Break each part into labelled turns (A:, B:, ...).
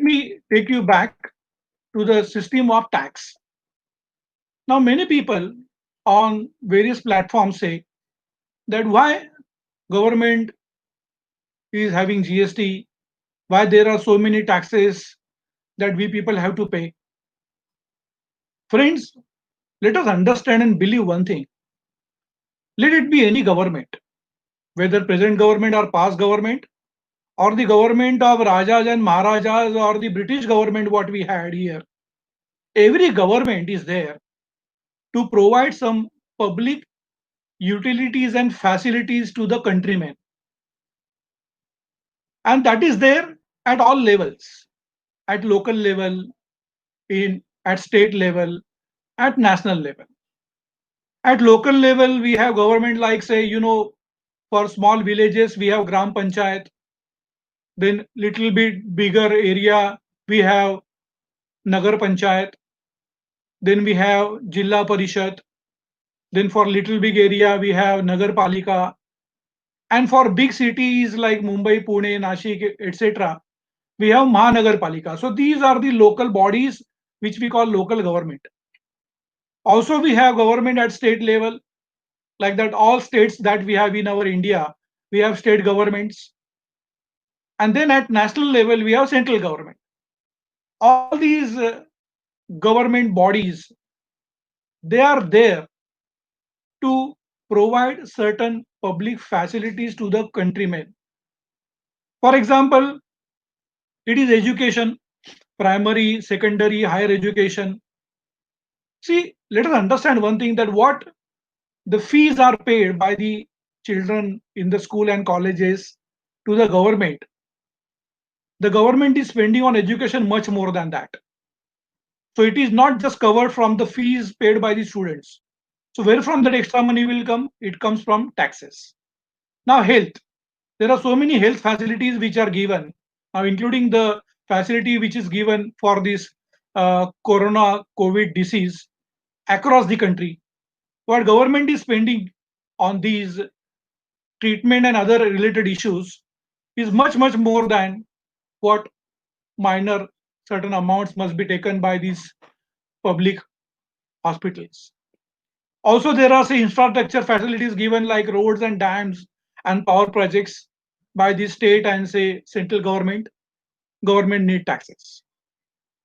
A: me take you back to the system of tax. Now, many people on various platforms say that why government is having GST, why there are so many taxes that we people have to pay. Friends, let us understand and believe one thing. Let it be any government, whether present government or past government, or the government of Rajas and Maharajas or the British government, what we had here. Every government is there to provide some public utilities and facilities to the countrymen. And that is there at all levels, at local level, in at state level, at national level. At local level, we have government like say, for small villages, we have Gram Panchayat. Then little bit bigger area, we have Nagar Panchayat. Then we have Jilla Parishad. Then for little big area, we have Nagar Palika. And for big cities like Mumbai, Pune, Nashik, etc., we have Mahanagar Palika. So these are the local bodies which we call local government. Also, we have government at state level, like that all states that we have in our India, we have state governments. And then at national level, we have central government. All these government bodies, they are there to provide certain public facilities to the countrymen. For example, it is education, primary, secondary, higher education. See, let us understand one thing that what the fees are paid by the children in the school and colleges to the government. The government is spending on education much more than that. So it is not just covered from the fees paid by the students. So where from that extra money will come? It comes from taxes. Now health. There are so many health facilities which are given, now including the facility which is given for this corona COVID disease across the country. What government is spending on these treatment and other related issues is much more than what minor certain amounts must be taken by these public hospitals. Also, there are say infrastructure facilities given like roads and dams and power projects by the state and say central government. Government need taxes.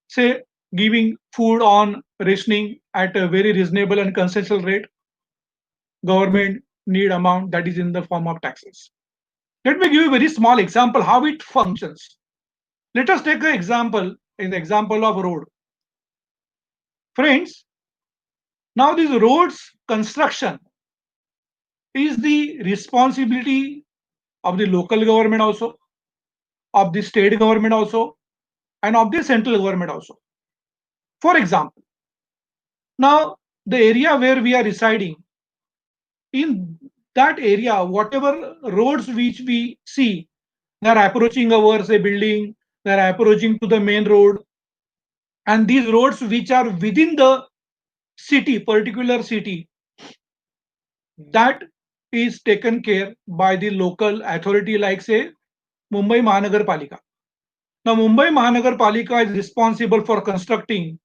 A: Say giving food on rationing at a very reasonable and consensual rate. Government need amount that is in the form of taxes. Let me give you a very small example how it functions. Let us take an example in the example of road. Friends, now this roads construction is the responsibility of the local government also, of the state government also, and of the central government also. For example, now the area where we are residing, in that area, whatever roads which we see, they are approaching our say building, they are approaching to the main road, and these roads which are within the city, particular city, that is taken care by the local authority like say Mumbai Mahanagar Palika. Now Mumbai Mahanagar Palika is responsible for constructing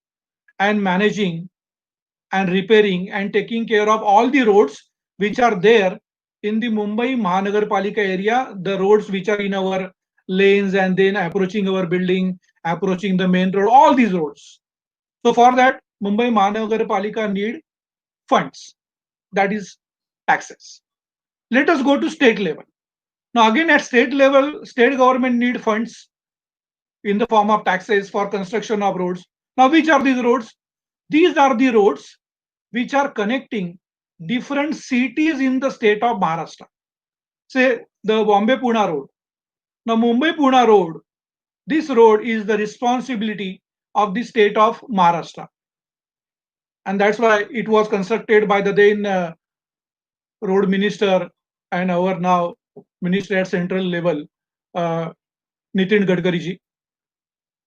A: and managing and repairing and taking care of all the roads which are there in the Mumbai Mahanagar Palika area, the roads which are in our lanes and then approaching our building, approaching the main road, all these roads. So for that, Mumbai Mahanagar Palika need funds, that is taxes. Let us go to state level. Now again at state level, state government need funds in the form of taxes for construction of roads. Now which are these roads? These are the roads which are connecting different cities in the state of Maharashtra. Say the Bombay Pune road. Now Mumbai Pune road, this road is the responsibility of the state of Maharashtra. And that's why it was constructed by the then road minister and our now minister at central level, uh, Nitin Gadkari ji.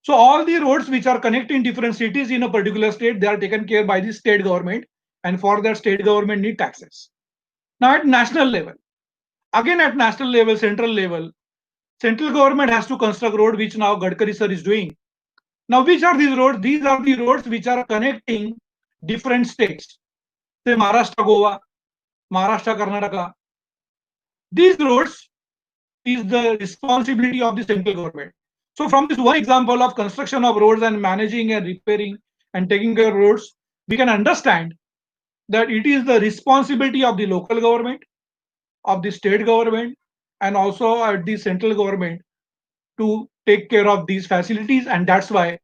A: So all the roads which are connecting different cities in a particular state, they are taken care by the state government, and for that state government need taxes. Now at national level, again at national level, central government has to construct road which now Gadkari sir is doing. Now, which are these roads? These are the roads which are connecting different states. Say Maharashtra, Goa, Maharashtra, Karnataka. These roads is the responsibility of the central government. So from this one example of construction of roads and managing and repairing and taking care of roads, we can understand that it is the responsibility of the local government, of the state government, and also at the central government to take care of these facilities, and that's why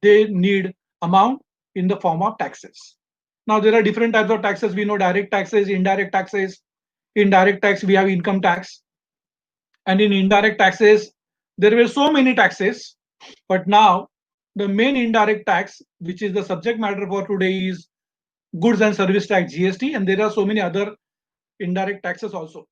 A: they need amount in the form of taxes. Now there are different types of taxes. We know direct taxes, indirect taxes. In direct tax, we have income tax, and in indirect taxes, there were so many taxes, but now the main indirect tax, which is the subject matter for today, is goods and service tax (GST), and there are so many other indirect taxes also.